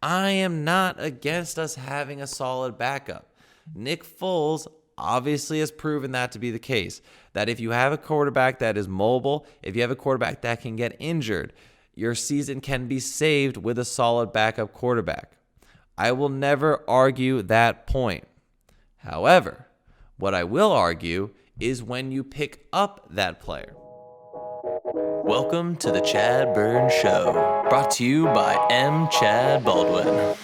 I am not against us having a solid backup. Nick Foles obviously has proven that to be the case. That if you have a quarterback that is mobile, if you have a quarterback that can get injured, your season can be saved with a solid backup quarterback. I will never argue that point. However, what I will argue is when you pick up that player. Welcome to the ChadBurn Show, brought to you by M. Chad Baldwin.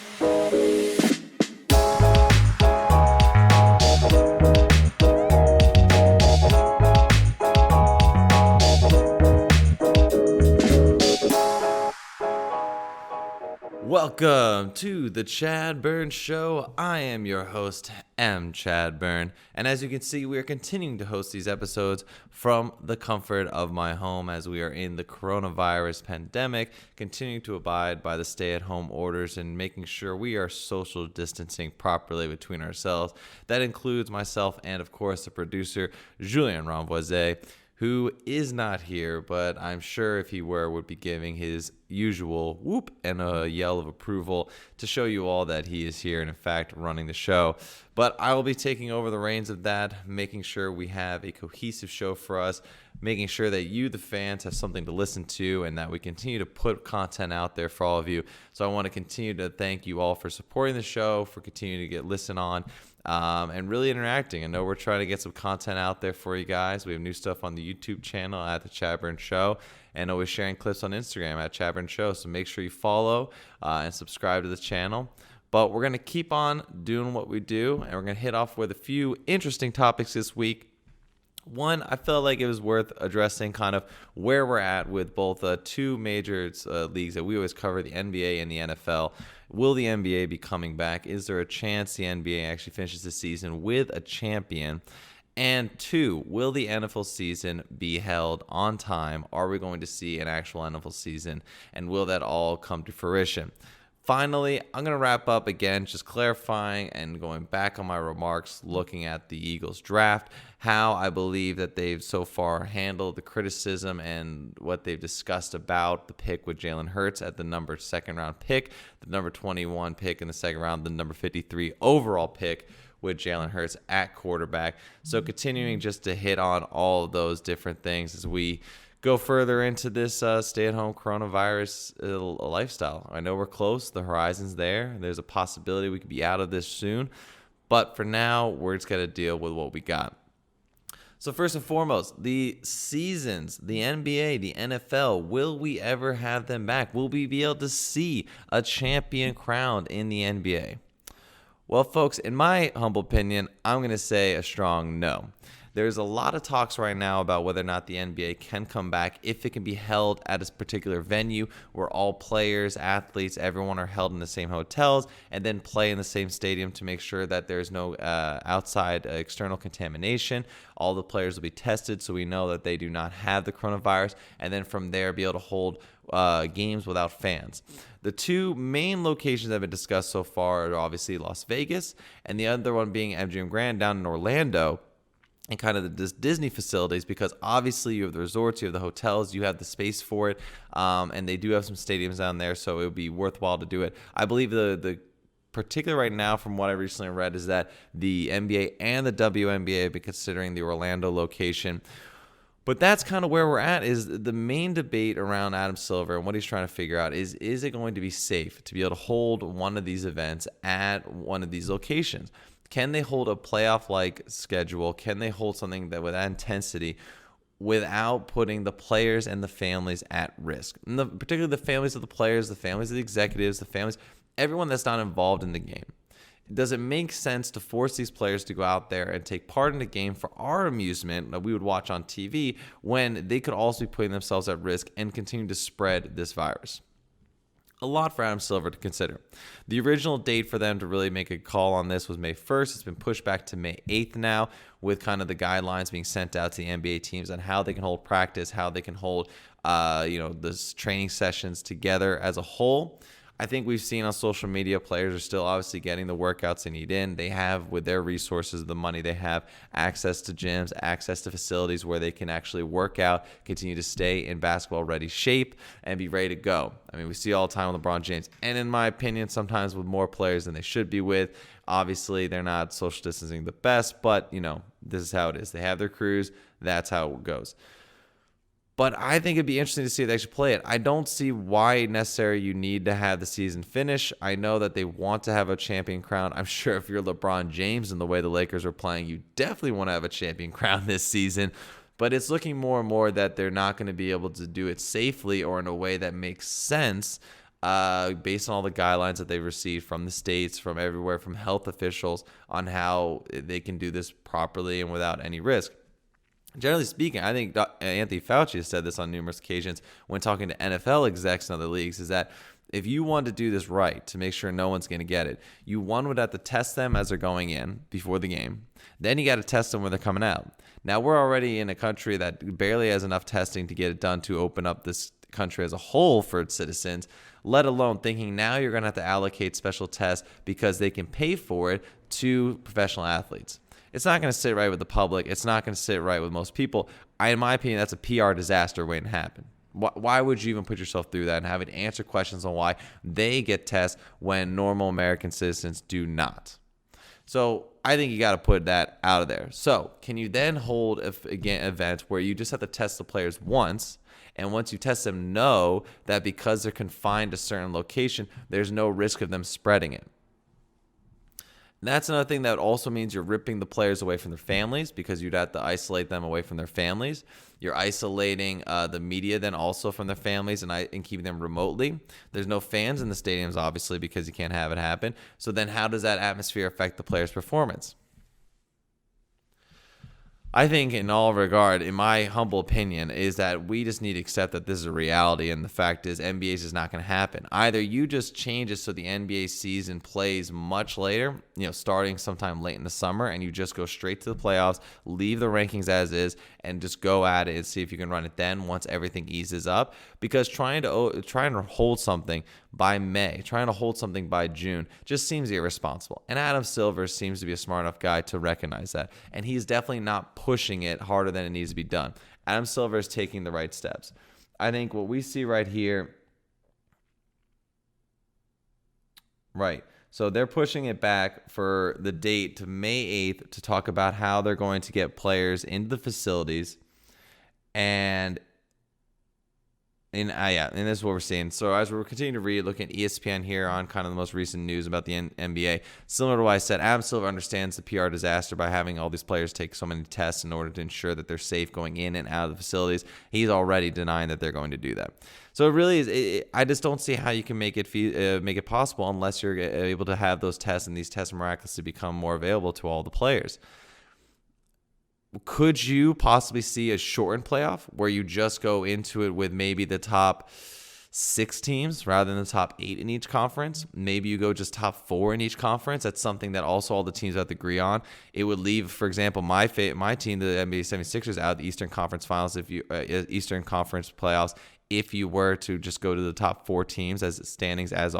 Welcome to the ChadBurn Show. I am your host, M. ChadBurn, and as you can see, we are continuing to host these episodes from the comfort of my home as we are in the coronavirus pandemic, continuing to abide by the stay-at-home orders and making sure we are social distancing properly between ourselves. That includes myself and, of course, the producer, Julien Renvoise, who is not here, but I'm sure if he were, would be giving his usual whoop and a yell of approval to show you all that he is here and, in fact, running the show. But I will be taking over the reins of that, making sure we have a cohesive show for us, making sure that you, the fans, have something to listen to and that we continue to put content out there for all of you. So I want to continue to thank you all for supporting the show, for continuing to get listened on, and really interacting. I know we're trying to get some content out there for you guys. We have new stuff on the YouTube channel at the ChadBurn Show, and always sharing clips on Instagram at ChadBurn Show. So make sure you follow and subscribe to the channel. But we're going to keep on doing what we do, and we're going to hit off with a few interesting topics this week. One, I felt like it was worth addressing kind of where we're at with both two major leagues that we always cover, the NBA and the NFL. Will the NBA be coming back? Is there a chance the NBA actually finishes the season with a champion? And two, will the NFL season be held on time? Are we going to see an actual NFL season? And will that all come to fruition? Finally, I'm going to wrap up again, just clarifying and going back on my remarks, looking at the Eagles draft, how I believe that they've so far handled the criticism and what they've discussed about the pick with Jalen Hurts at the second round pick, the number 21 pick in the second round, the number 53 overall pick with Jalen Hurts at quarterback. So continuing just to hit on all of those different things as we go further into this stay-at-home coronavirus lifestyle. I know we're close. The horizon's there. There's a possibility we could be out of this soon. But for now, we're just going to deal with what we got. So first and foremost, the seasons, the NBA, the NFL, will we ever have them back? Will we be able to see a champion crowned in the NBA? Well, folks, in my humble opinion, I'm going to say a strong no. There's a lot of talks right now about whether or not the NBA can come back, if it can be held at a particular venue where all players, athletes, everyone are held in the same hotels and then play in the same stadium to make sure that there's no outside external contamination. All the players will be tested so we know that they do not have the coronavirus, and then from there be able to hold games without fans. The two main locations that have been discussed so far are obviously Las Vegas and the other one being MGM Grand down in Orlando, and kind of the Disney facilities, because obviously you have the resorts, you have the hotels, you have the space for it, and they do have some stadiums down there, so it would be worthwhile to do it. I believe the particular right now, from what I recently read, is that the NBA and the WNBA have been considering the Orlando location. But that's kind of where we're at. Is the main debate around Adam Silver and what he's trying to figure out is it going to be safe to be able to hold one of these events at one of these locations? Can they hold a playoff-like schedule? Can they hold something that with that intensity without putting the players and the families at risk? And particularly the families of the players, the families of the executives, the families, everyone that's not involved in the game. Does it make sense to force these players to go out there and take part in the game for our amusement that we would watch on TV when they could also be putting themselves at risk and continue to spread this virus? A lot for Adam Silver to consider. The original date for them to really make a call on this was May 1st. It's been pushed back to May 8th now, with kind of the guidelines being sent out to the NBA teams on how they can hold practice, how they can hold, this training sessions together as a whole. I think we've seen on social media players are still obviously getting the workouts they need in. They have, with their resources, the money they have, access to gyms, access to facilities where they can actually work out, continue to stay in basketball-ready shape, and be ready to go. I mean, we see all the time with LeBron James. And in my opinion, sometimes with more players than they should be with. Obviously, they're not social distancing the best, but, this is how it is. They have their crews. That's how it goes. But I think it'd be interesting to see if they actually play it. I don't see why necessarily you need to have the season finish. I know that they want to have a champion crown. I'm sure if you're LeBron James and the way the Lakers are playing, you definitely want to have a champion crown this season. But it's looking more and more that they're not going to be able to do it safely or in a way that makes sense based on all the guidelines that they've received from the states, from everywhere, from health officials on how they can do this properly and without any risk. Generally speaking, I think Anthony Fauci has said this on numerous occasions when talking to NFL execs in other leagues, is that if you want to do this right to make sure no one's going to get it, you would have to test them as they're going in before the game. Then you got to test them when they're coming out. Now, we're already in a country that barely has enough testing to get it done to open up this country as a whole for its citizens, let alone thinking now you're going to have to allocate special tests because they can pay for it to professional athletes. It's not going to sit right with the public. It's not going to sit right with most people. In my opinion, that's a PR disaster waiting to happen. Why would you even put yourself through that and have it answer questions on why they get tests when normal American citizens do not? So I think you got to put that out of there. So can you then hold events where you just have to test the players once, and once you test them, know that because they're confined to a certain location, there's no risk of them spreading it? That's another thing that also means you're ripping the players away from their families because you'd have to isolate them away from their families. You're isolating the media then also from their families and keeping them remotely. There's no fans in the stadiums, obviously, because you can't have it happen. So then how does that atmosphere affect the players' performance? I think in all regard, in my humble opinion, is that we just need to accept that this is a reality, and the fact is NBA is just not going to happen. Either you just change it so the NBA season plays much later, starting sometime late in the summer, and you just go straight to the playoffs, leave the rankings as is, and just go at it and see if you can run it then once everything eases up. Because trying to hold something by May, trying to hold something by June just seems irresponsible. And Adam Silver seems to be a smart enough guy to recognize that. And he's definitely not pushing it harder than it needs to be done. Adam Silver is taking the right steps. I think what we see right here, right, so they're pushing it back for the date to May 8th to talk about how they're going to get players into the facilities. And this is what we're seeing. So as we're continuing to read, looking at ESPN here on kind of the most recent news about the NBA, similar to what I said, Adam Silver understands the PR disaster by having all these players take so many tests in order to ensure that they're safe going in and out of the facilities. He's already denying that they're going to do that. So it really is. I just don't see how you can make it possible unless you're able to have those tests and these tests miraculously become more available to all the players. Could you possibly see a shortened playoff where you just go into it with maybe the top 6 teams rather than the top 8 in each conference? Maybe you go just top 4 in each conference. That's something that also all the teams have to agree on. It would leave, for example, my team, the NBA 76ers, out of the Eastern Conference Finals, Eastern Conference playoffs, if you were to just go to the top 4 teams as standings as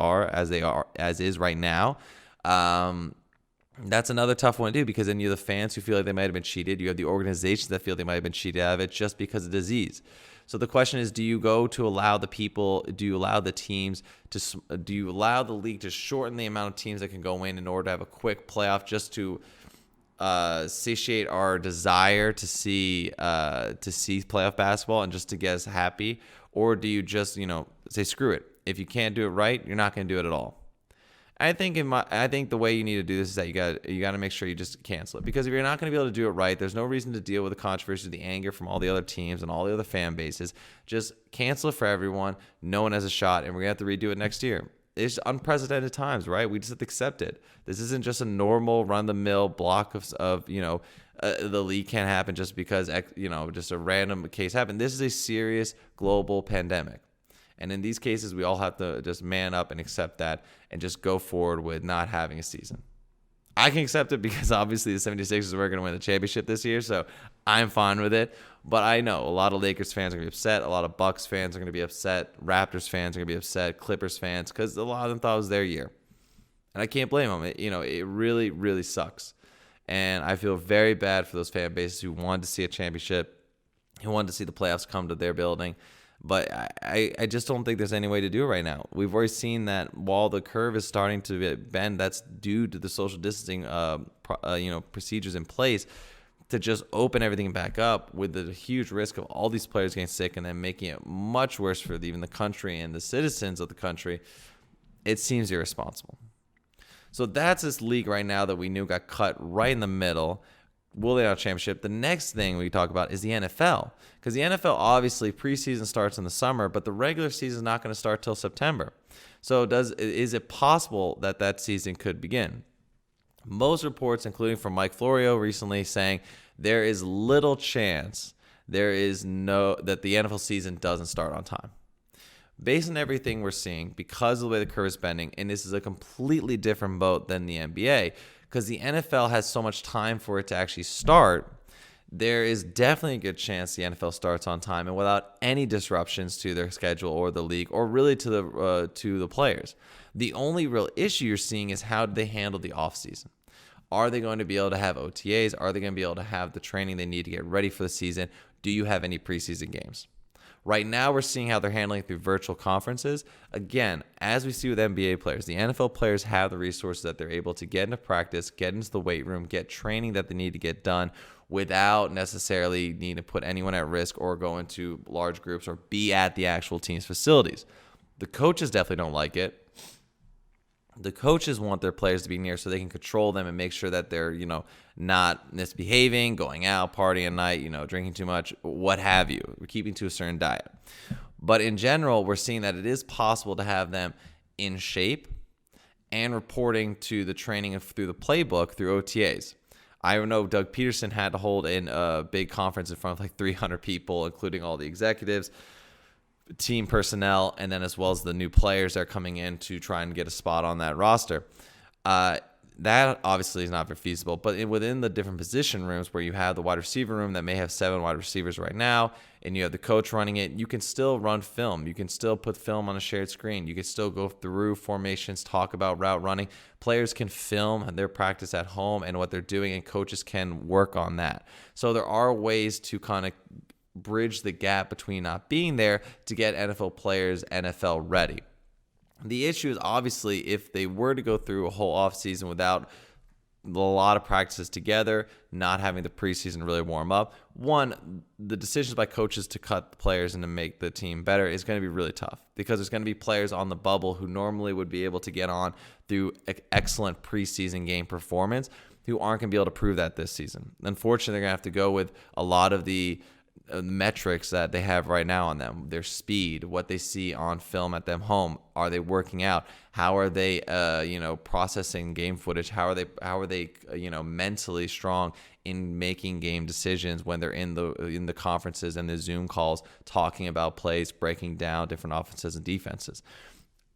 is right now. That's another tough one to do because then you have the fans who feel like they might have been cheated. You have the organizations that feel they might have been cheated out of it just because of disease. So the question is, do you allow the league to shorten the amount of teams that can go in order to have a quick playoff just to satiate our desire to see playoff basketball and just to get us happy? Or do you just, say, screw it. If you can't do it right, you're not going to do it at all. I think the way you need to do this is that you got to make sure you just cancel it, because if you're not going to be able to do it right, there's no reason to deal with the controversy, the anger from all the other teams and all the other fan bases. Just cancel it for everyone. No one has a shot, and we're going to have to redo it next year. It's unprecedented times, right? We just have to accept it. This isn't just a normal run-the-mill block of the league can't happen just because just a random case happened. This is a serious global pandemic. And in these cases, we all have to just man up and accept that and just go forward with not having a season. I can accept it because obviously the 76ers were going to win the championship this year, so I'm fine with it. But I know a lot of Lakers fans are going to be upset. A lot of Bucks fans are going to be upset. Raptors fans are going to be upset. Clippers fans, because a lot of them thought it was their year. And I can't blame them. It really, really sucks. And I feel very bad for those fan bases who wanted to see a championship, who wanted to see the playoffs come to their building. But I just don't think there's any way to do it right now. We've already seen that while the curve is starting to bend, that's due to the social distancing procedures in place to just open everything back up, with the huge risk of all these players getting sick and then making it much worse for even the country and the citizens of the country. It seems irresponsible. So that's this league right now that we knew got cut right in the middle. Will they have a championship? The next thing we talk about is the NFL, because the NFL, obviously preseason starts in the summer, but the regular season is not going to start till September. So is it possible that season could begin? Most reports, including from Mike Florio recently, saying there is little chance that the NFL season doesn't start on time. Based on everything we're seeing, because of the way the curve is bending, and this is a completely different boat than the NBA, because the NFL has so much time for it to actually start, there is definitely a good chance the NFL starts on time and without any disruptions to their schedule or the league, or really to the players. The only real issue you're seeing is how do they handle the offseason. Are they going to be able to have OTAs? Are they going to be able to have the training they need to get ready for the season? Do you have any preseason games? Right now, we're seeing how they're handling it through virtual conferences. Again, as we see with NBA players, the NFL players have the resources that they're able to get into practice, get into the weight room, get training that they need to get done without necessarily needing to put anyone at risk or go into large groups or be at the actual team's facilities. The coaches definitely don't like it. The coaches want their players to be near so they can control them and make sure that they're, not misbehaving, going out, partying at night, drinking too much, what have you. We're keeping to a certain diet. But in general, we're seeing that it is possible to have them in shape and reporting to the training through the playbook through OTAs. I know Doug Peterson had to hold in a big conference in front of like 300 people, including all the executives, team personnel, and then as well as the new players that are coming in to try and get a spot on that roster. That obviously is not very feasible, but within the different position rooms where you have the wide receiver room that may have 7 wide receivers right now, and you have the coach running it, you can still run film. You can still put film on a shared screen. You can still go through formations, talk about route running. Players can film their practice at home and what they're doing, and coaches can work on that. So there are ways to kind of bridge the gap between not being there to get NFL players NFL ready. The issue is obviously if they were to go through a whole offseason without a lot of practices together, not having the preseason really warm up, one, the decisions by coaches to cut the players and to make the team better is going to be really tough, because there's going to be players on the bubble who normally would be able to get on through excellent preseason game performance who aren't going to be able to prove that this season. Unfortunately, they're going to have to go with a lot of the metrics that they have right now on them, their speed, what they see on film at them home. Are they working out? How are they processing game footage? How are they mentally strong in making game decisions when they're in the conferences and the Zoom calls talking about plays, breaking down different offenses and defenses?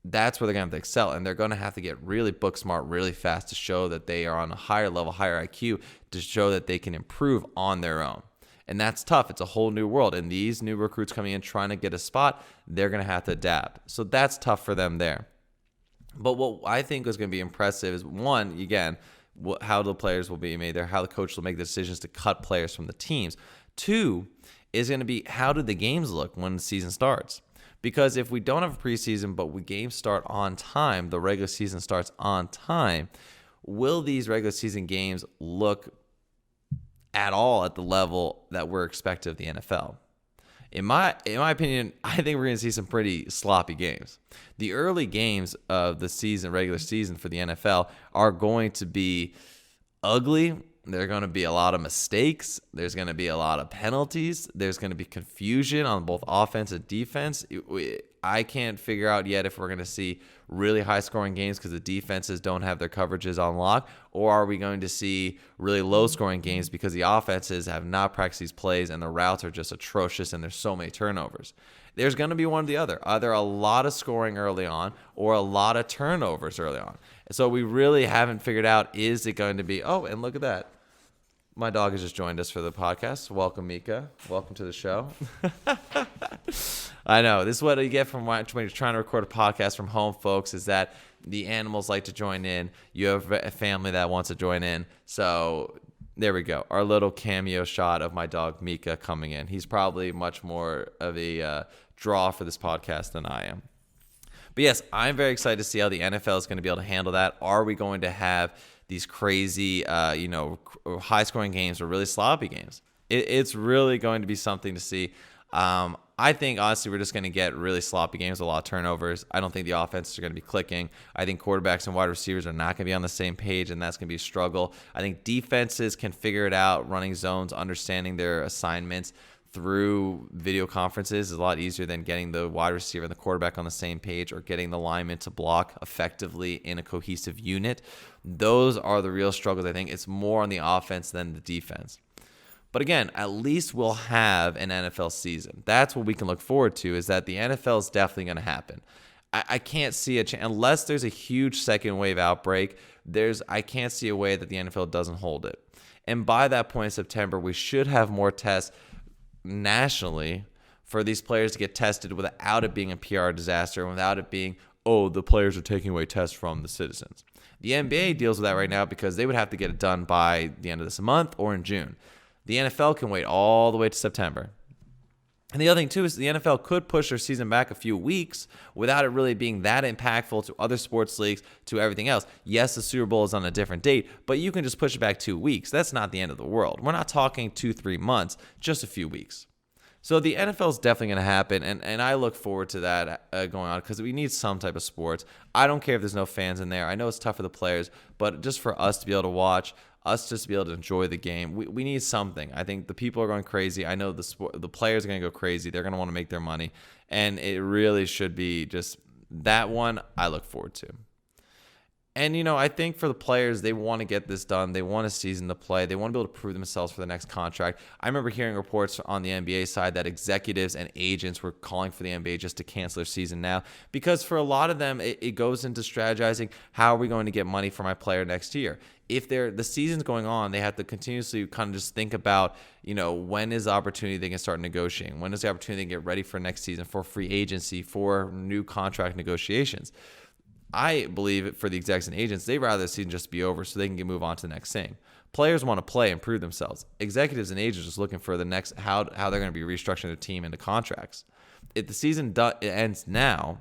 That's where they're going to have to excel, and they're going to have to get really book smart really fast to show that they are on a higher level, higher IQ, to show that they can improve on their own. And that's tough. It's a whole new world. And these new recruits coming in trying to get a spot, they're going to have to adapt. So that's tough for them there. But what I think is going to be impressive is, one, again, how the players will be made there, how the coach will make the decisions to cut players from the teams. Two is going to be, how do the games look when the season starts? Because if we don't have a preseason, but games start on time, the regular season starts on time, will these regular season games look at all at the level that we're expected of the NFL? In my opinion, I think we're going to see some pretty sloppy games. The early games of the regular season for the NFL are going to be ugly. There are going to be a lot of mistakes. There's going to be a lot of penalties. There's going to be confusion on both offense and defense. I can't figure out yet if we're going to see really high-scoring games because the defenses don't have their coverages on lock, or are we going to see really low-scoring games because the offenses have not practiced these plays and the routes are just atrocious and there's so many turnovers. There's going to be one or the other. Either a lot of scoring early on or a lot of turnovers early on. So we really haven't figured out, is it going to be, oh, and look at that. My dog has just joined us for the podcast. Welcome, Mika. Welcome to the show. I know. This is what you get from when you're trying to record a podcast from home, folks, is that the animals like to join in. You have a family that wants to join in. So there we go. Our little cameo shot of my dog, Mika, coming in. He's probably much more of a draw for this podcast than I am. But yes, I'm very excited to see how the NFL is going to be able to handle that. Are we going to have these crazy, high-scoring games or really sloppy games? It's really going to be something to see. I think, honestly, we're just going to get really sloppy games, a lot of turnovers. I don't think the offenses are going to be clicking. I think quarterbacks and wide receivers are not going to be on the same page, and that's going to be a struggle. I think defenses can figure it out, running zones, understanding their assignments through video conferences is a lot easier than getting the wide receiver and the quarterback on the same page or getting the lineman to block effectively in a cohesive unit. Those are the real struggles, I think. It's more on the offense than the defense. But again, at least we'll have an NFL season. That's what we can look forward to, is that the NFL is definitely going to happen. I can't see unless there's a huge second wave outbreak, I can't see a way that the NFL doesn't hold it. And by that point in September, we should have more tests nationally for these players to get tested without it being a PR disaster and without it being, the players are taking away tests from the citizens. The NBA deals with that right now because they would have to get it done by the end of this month or in June. The NFL can wait all the way to September. And the other thing, too, is the NFL could push their season back a few weeks without it really being that impactful to other sports leagues, to everything else. Yes, the Super Bowl is on a different date, but you can just push it back 2 weeks. That's not the end of the world. We're not talking 2-3 months, just a few weeks. So the NFL is definitely going to happen, and I look forward to that going on because we need some type of sports. I don't care if there's no fans in there. I know it's tough for the players, but just for us to be able to watch, us just to be able to enjoy the game, we need something. I think the people are going crazy. I know the players are going to go crazy. They're going to want to make their money, and it really should be just that one I look forward to. And, I think for the players, they want to get this done. They want a season to play. They want to be able to prove themselves for the next contract. I remember hearing reports on the NBA side that executives and agents were calling for the NBA just to cancel their season now because for a lot of them, it goes into strategizing, how are we going to get money for my player next year? If the season's going on, they have to continuously kind of just think about, when is the opportunity they can start negotiating? When is the opportunity to get ready for next season, for free agency, for new contract negotiations? I believe for the execs and agents, they'd rather the season just be over so they can move on to the next thing. Players want to play and prove themselves. Executives and agents just looking for the next how they're going to be restructuring their team into contracts. If the season ends now,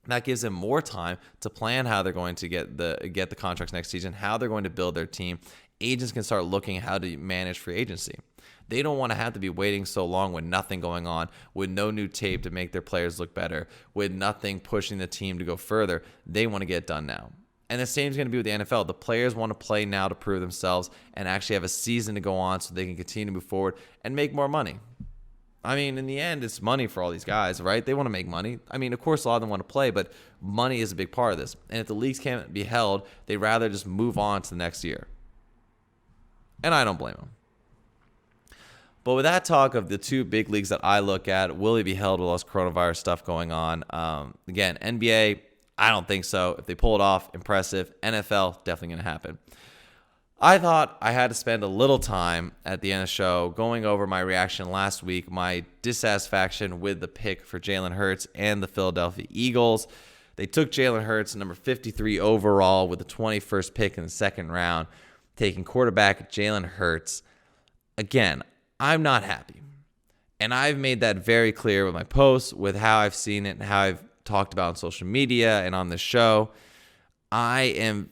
that gives them more time to plan how they're going to get the contracts next season, how they're going to build their team. Agents can start looking at how to manage free agency. They don't want to have to be waiting so long with nothing going on, with no new tape to make their players look better, with nothing pushing the team to go further. They want to get it done now. And the same is going to be with the NFL. The players want to play now to prove themselves and actually have a season to go on so they can continue to move forward and make more money. I mean, in the end, it's money for all these guys, right? They want to make money. I mean, of course, a lot of them want to play, but money is a big part of this. And if the leagues can't be held, they'd rather just move on to the next year. And I don't blame them. But with that talk of the two big leagues that I look at, will they be held with all this coronavirus stuff going on? Again, NBA, I don't think so. If they pull it off, impressive. NFL, definitely going to happen. I thought I had to spend a little time at the end of the show going over my reaction last week, my dissatisfaction with the pick for Jalen Hurts and the Philadelphia Eagles. They took Jalen Hurts, number 53 overall, with the 21st pick in the second round, taking quarterback Jalen Hurts. Again, I'm not happy. And I've made that very clear with my posts, with how I've seen it and how I've talked about on social media and on this show. I am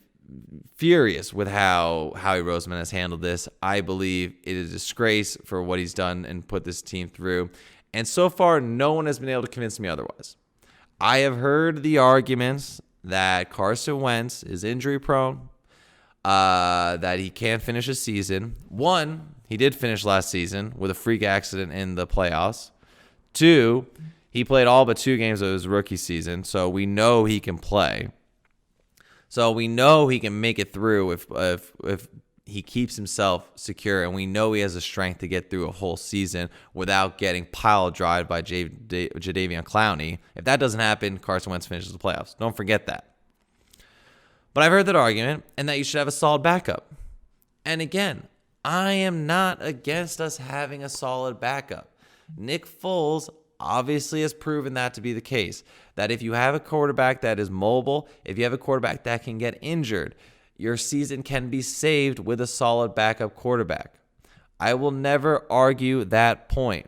furious with how Howie Roseman has handled this. I believe it is a disgrace for what he's done and put this team through. And so far, no one has been able to convince me otherwise. I have heard the arguments that Carson Wentz is injury prone, that he can't finish a season. One, he did finish last season with a freak accident in the playoffs. Two, he played all but 2 games of his rookie season, so we know he can play. So we know he can make it through if he keeps himself secure, and we know he has the strength to get through a whole season without getting pile drive by Jadeveon Clowney. If that doesn't happen, Carson Wentz finishes the playoffs. Don't forget that. But I've heard that argument, and that you should have a solid backup. And again, I am not against us having a solid backup. Nick Foles obviously has proven that to be the case. That if you have a quarterback that is mobile, if you have a quarterback that can get injured, your season can be saved with a solid backup quarterback. I will never argue that point.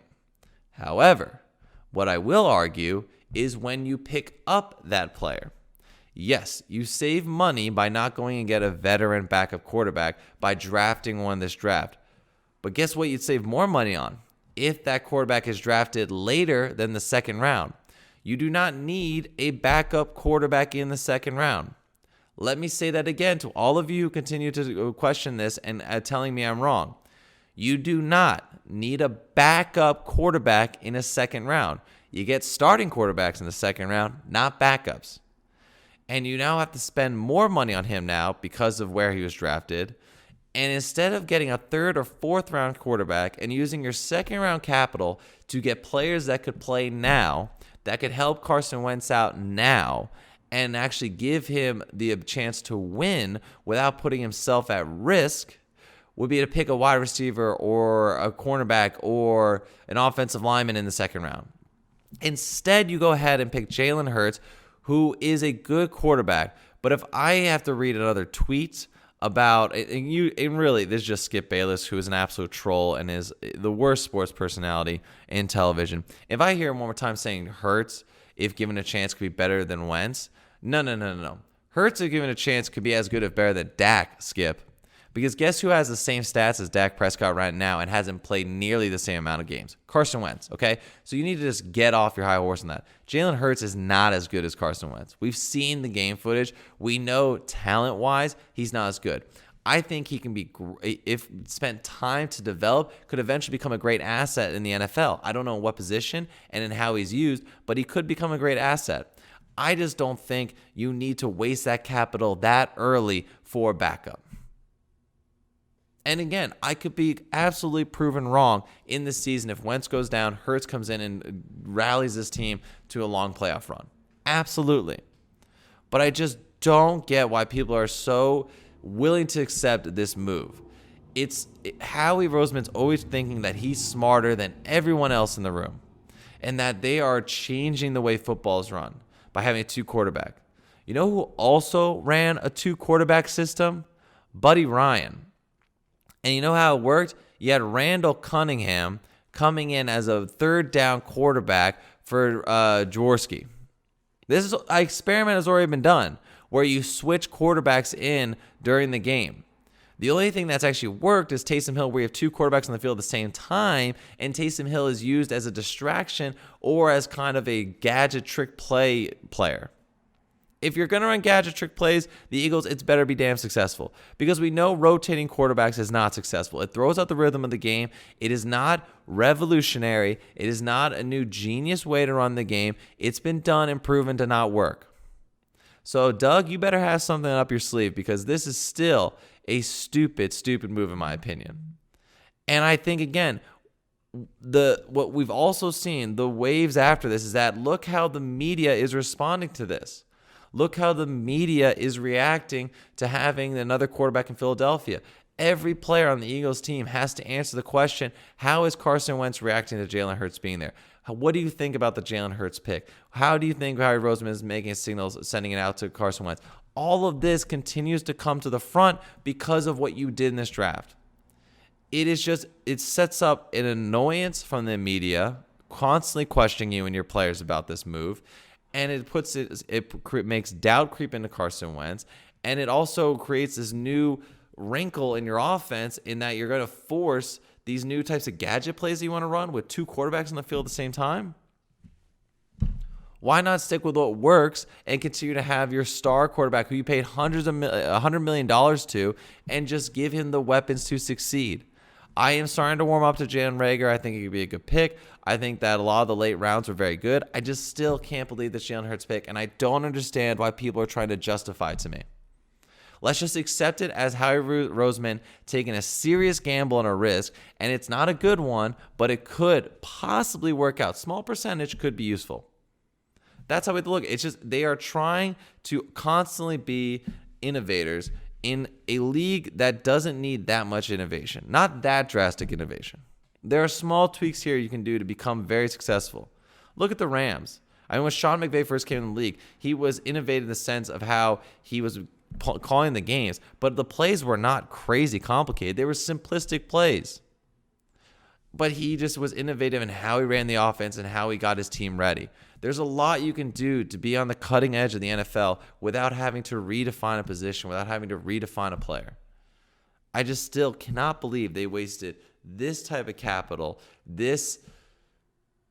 However, what I will argue is when you pick up that player. Yes, you save money by not going and get a veteran backup quarterback by drafting one this draft. But guess what you'd save more money on? If that quarterback is drafted later than the second round. You do not need a backup quarterback in the second round. Let me say that again to all of you who continue to question this and telling me I'm wrong. You do not need a backup quarterback in a second round. You get starting quarterbacks in the second round, not backups. And you now have to spend more money on him now because of where he was drafted. And instead of getting a third or fourth round quarterback and using your second round capital to get players that could play now, that could help Carson Wentz out now, and actually give him the chance to win without putting himself at risk, would be to pick a wide receiver or a cornerback or an offensive lineman in the second round. Instead, you go ahead and pick Jalen Hurts, who is a good quarterback. But if I have to read another tweet about, and really, this is just Skip Bayless, who is an absolute troll and is the worst sports personality in television. If I hear him one more time saying Hurts, if given a chance, could be better than Wentz, no. Hurts, if given a chance, could be as good if better than Dak, Skip. Because guess who has the same stats as Dak Prescott right now and hasn't played nearly the same amount of games? Carson Wentz, okay? So you need to just get off your high horse on that. Jalen Hurts is not as good as Carson Wentz. We've seen the game footage. We know talent-wise, he's not as good. I think he can be, if spent time to develop, could eventually become a great asset in the NFL. I don't know what position and in how he's used, but he could become a great asset. I just don't think you need to waste that capital that early for backup. And again, I could be absolutely proven wrong in this season if Wentz goes down, Hurts comes in and rallies this team to a long playoff run. Absolutely. But I just don't get why people are so willing to accept this move. It's Howie Roseman's always thinking that he's smarter than everyone else in the room and that they are changing the way football is run by having a two-quarterback. You know who also ran a two-quarterback system? Buddy Ryan. And you know how it worked? You had Randall Cunningham coming in as a third down quarterback for Jaworski. This experiment has already been done where you switch quarterbacks in during the game. The only thing that's actually worked is Taysom Hill, where you have two quarterbacks on the field at the same time, and Taysom Hill is used as a distraction or as kind of a gadget trick player. If you're going to run gadget trick plays, the Eagles, it's better be damn successful. Because we know rotating quarterbacks is not successful. It throws out the rhythm of the game. It is not revolutionary. It is not a new genius way to run the game. It's been done and proven to not work. So, Doug, you better have something up your sleeve because this is still a stupid move in my opinion. And I think, again, what we've also seen, the waves after this, is that look how the media is responding to this. Look how the media is reacting to having another quarterback in Philadelphia. Every player on the Eagles team has to answer the question, how is Carson Wentz reacting to Jalen Hurts being there? What do you think about the Jalen Hurts pick? How do you think Howie Roseman is making signals, sending it out to Carson Wentz? All of this continues to come to the front because of what you did in this draft. It sets up an annoyance from the media, constantly questioning you and your players about this move. And it makes doubt creep into Carson Wentz. And it also creates this new wrinkle in your offense in that you're going to force these new types of gadget plays that you want to run with two quarterbacks on the field at the same time. Why not stick with what works and continue to have your star quarterback who you paid $100 million to and just give him the weapons to succeed? I am starting to warm up to Jalen Reagor. I think he could be a good pick. I think that a lot of the late rounds were very good. I just still can't believe this Jalen Hurts pick, and I don't understand why people are trying to justify it to me. Let's just accept it as Howie Roseman taking a serious gamble and a risk, and it's not a good one, but it could possibly work out. Small percentage could be useful. That's how we have to look. It's just they are trying to constantly be innovators in a league that doesn't need that much innovation, not that drastic innovation. There are small tweaks here you can do to become very successful. Look at the Rams. I mean, when Sean McVay first came in the league, he was innovative in the sense of how he was calling the games, but the plays were not crazy complicated. They were simplistic plays. But he just was innovative in how he ran the offense and how he got his team ready. There's a lot you can do to be on the cutting edge of the NFL without having to redefine a position, without having to redefine a player. I just still cannot believe they wasted this type of capital this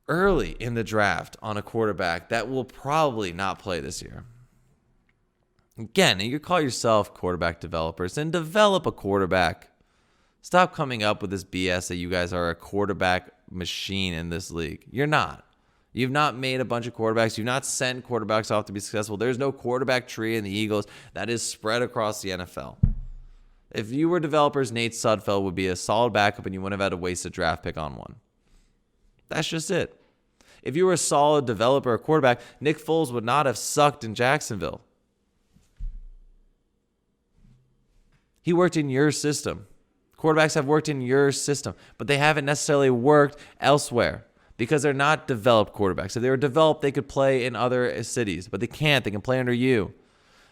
early in the draft on a quarterback that will probably not play this year. Again, you call yourself quarterback developers and develop a quarterback. Stop coming up with this BS that you guys are a quarterback machine in this league. You're not. You've not made a bunch of quarterbacks. You've not sent quarterbacks off to be successful. There's no quarterback tree in the Eagles that is spread across the NFL. If you were developers, Nate Sudfeld would be a solid backup and you wouldn't have had to waste a draft pick on one. That's just it. If you were a solid developer or quarterback, Nick Foles would not have sucked in Jacksonville. He worked in your system. Quarterbacks have worked in your system, but they haven't necessarily worked elsewhere because they're not developed quarterbacks. If they were developed, they could play in other cities, but they can't. They can play under you.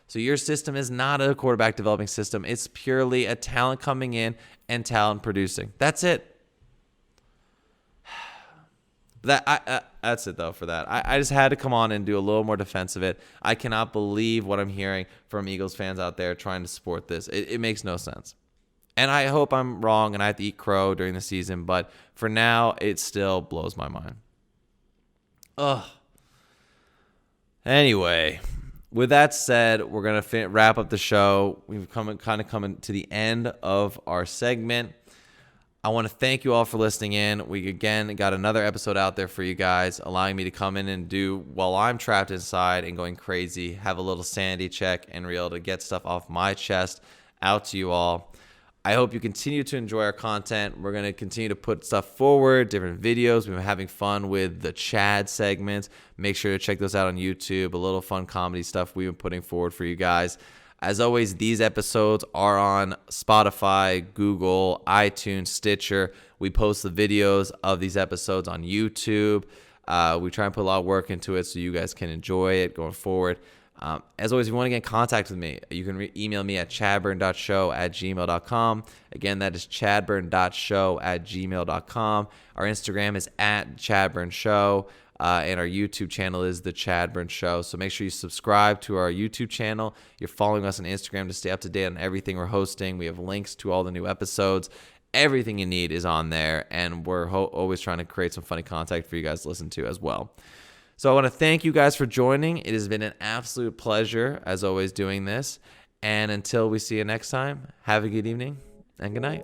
So your system is not a quarterback developing system. It's purely a talent coming in and talent producing. That's it. That's it, though, for that. I just had to come on and do a little more defense of it. I cannot believe what I'm hearing from Eagles fans out there trying to support this. It makes no sense. And I hope I'm wrong and I have to eat crow during the season, but for now, it still blows my mind. Ugh. Anyway, with that said, we're going to wrap up the show. We've come to the end of our segment. I want to thank you all for listening in. We, again, got another episode out there for you guys, allowing me to come in and do, while I'm trapped inside and going crazy, have a little sanity check and be able to get stuff off my chest out to you all. I hope you continue to enjoy our content. We're going to continue to put stuff forward, different videos. We've been having fun with the Chad segments. Make sure to check those out on YouTube. A little fun comedy stuff we've been putting forward for you guys. As always, these episodes are on Spotify, Google, iTunes, Stitcher. We post the videos of these episodes on YouTube. We try and put a lot of work into it so you guys can enjoy it going forward. As always, if you want to get in contact with me, you can email me at chadburn.show@gmail.com. Again, that is chadburn.show@gmail.com. Our Instagram is at ChadBurn Show, and our YouTube channel is the ChadBurn Show. So make sure you subscribe to our YouTube channel. You're following us on Instagram to stay up to date on everything we're hosting. We have links to all the new episodes. Everything you need is on there, and we're always trying to create some funny content for you guys to listen to as well. So I want to thank you guys for joining. It has been an absolute pleasure, as always, doing this. And until we see you next time, have a good evening and good night.